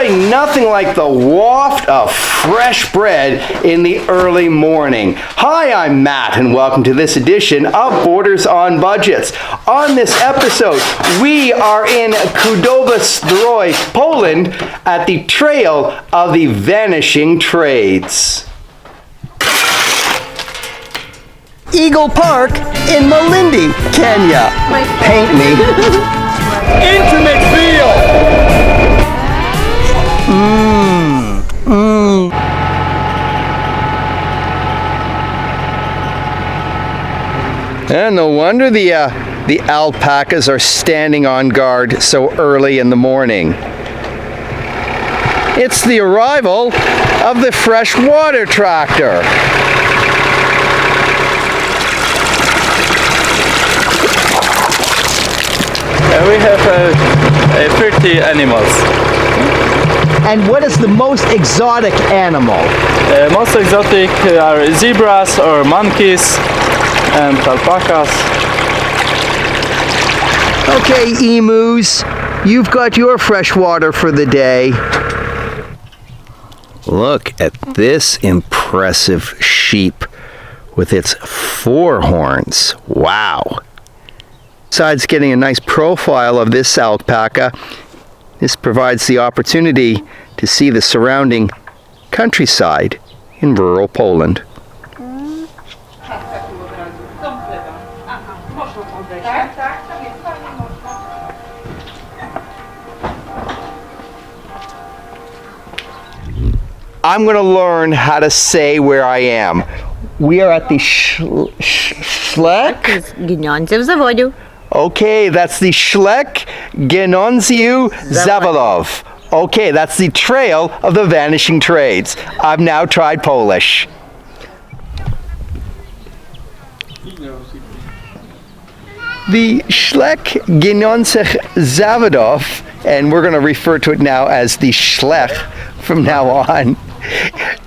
boy, nothing like the waft of fresh bread in the early morning. Hi, I'm Matt, and welcome to this edition of Borders on Budgets. On this episode, we are in Kudowa Zdroj, Poland, at the Trail of the Vanishing Trades. Eagle Park in Malindi, Kenya. Paint me. Intimate feel. And no wonder the alpacas are standing on guard so early in the morning. It's the arrival of the freshwater tractor. We have 30 animals. And what is the most exotic animal? Most exotic are zebras or monkeys and alpacas. Okay, emus, you've got your fresh water for the day. Look at this impressive sheep with its 4 horns. Wow. Besides getting a nice profile of this alpaca, this provides the opportunity to see the surrounding countryside in rural Poland. I'm going to learn how to say where I am. We are at the Szlak Ginacych Zawodów. Okay, that's the Szlak Ginacych Zawodów. Okay, that's the Trail of the Vanishing Trades. I've now tried Polish. The Szlak Ginacych Zawodów, and we're going to refer to it now as the Szlak from now on,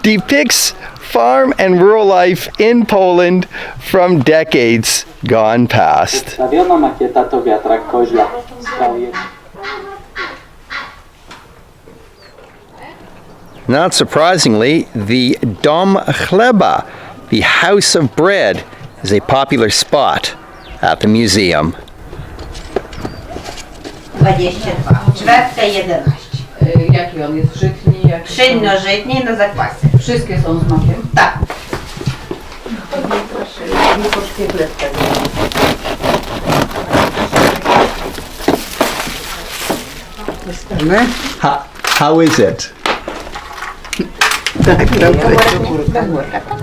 depicts farm and rural life in Poland from decades gone past. Przedstawiona makieta to wiatrak koźla. Not surprisingly, the Dom Chleba, the House of Bread, is a popular spot at the museum. 22. Czwarta 11. Jaki on jest? Żytni? Pszenno-żytni na zakwasy. Wszystkie są z makiem? Tak. How is it?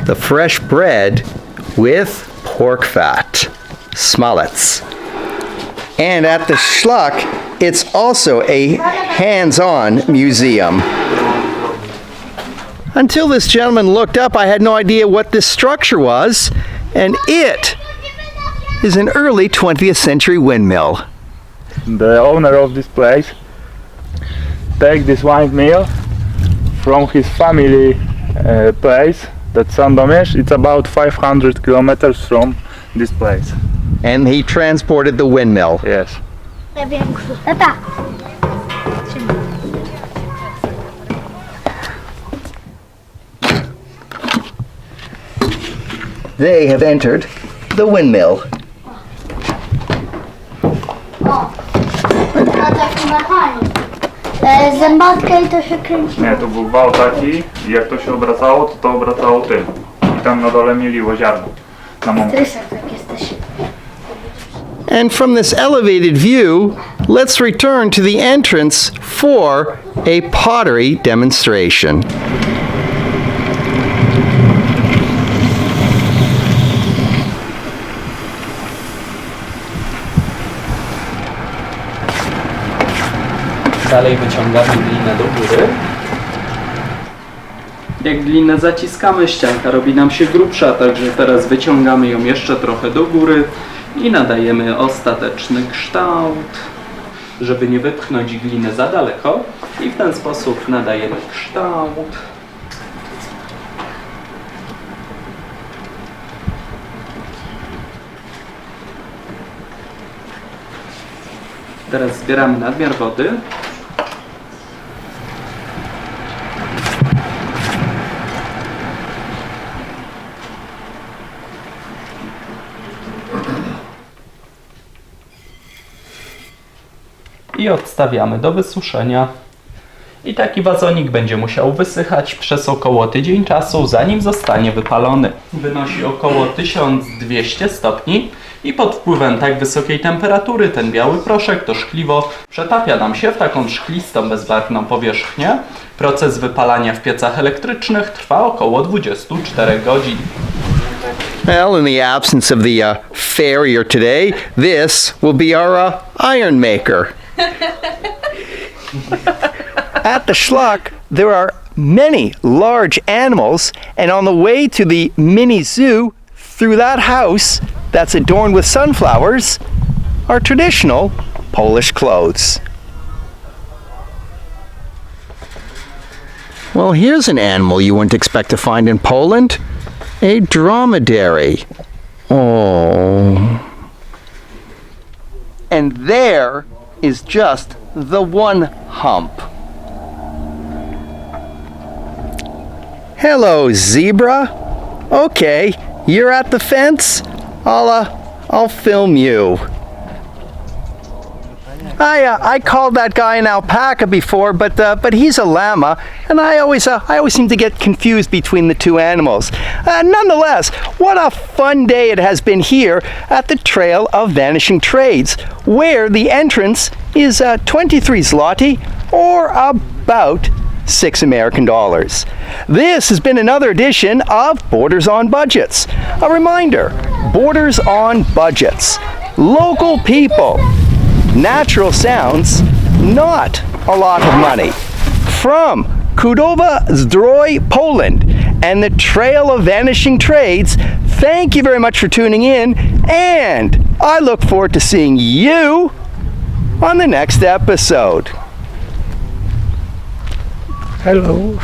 The fresh bread with pork fat, smalec. And at the Szlak, it's also a hands-on museum. Until this gentleman looked up, I had no idea what this structure was, and it is an early 20th century windmill. The owner of this place take this windmill from his family place, that's Sandomierz. It's about 500 kilometers from this place. And he transported the windmill. Yes. They have entered the windmill. Zębatka i to się kręci. Nie, to był wał taki i jak to się obracało, to obracało tym. I tam na dole mieliło ziarno. Na mąkę. Trysek tak jesteś. And from this elevated view, let's return to the entrance for a pottery demonstration. Dalej wyciągamy glinę do góry. Jak glinę zaciskamy, ścianka robi nam się grubsza, także teraz wyciągamy ją jeszcze trochę do góry i nadajemy ostateczny kształt, żeby nie wypchnąć gliny za daleko, i w ten sposób nadajemy kształt. Teraz zbieramy nadmiar wody. i odstawiamy do wysuszenia. I taki wazonik będzie musiał wysychać przez około tydzień czasu, zanim zostanie wypalony. Wynosi około 1200 stopni i pod wpływem tak wysokiej temperatury ten biały proszek, to szkliwo, przetapia nam się w taką szklistą, bezbarwną powierzchnię. Proces wypalania w piecach elektrycznych trwa około 24 godzin. Well, in the absence of the farrier today, this will be our iron maker. At the Szlak, there are many large animals, and on the way to the mini zoo, through that house that's adorned with sunflowers, are traditional Polish clothes. Well, here's an animal you wouldn't expect to find in Poland. A dromedary. Oh. And there is just the one hump. Hello, zebra. Okay, you're at the fence. I'll film you. I called that guy an alpaca before, but he's a llama, and I always seem to get confused between the two animals. Nonetheless, what a fun day it has been here at the Trail of Vanishing Trades, where the entrance is 23 zloty, or about $6 American. This has been another edition of Borders on Budgets. A reminder, Borders on Budgets. Local people. Natural sounds, not a lot of money. From Kudowa Zdroj, Poland, and the Trail of Vanishing Trades, thank you very much for tuning in, and I look forward to seeing you on the next episode. Hello.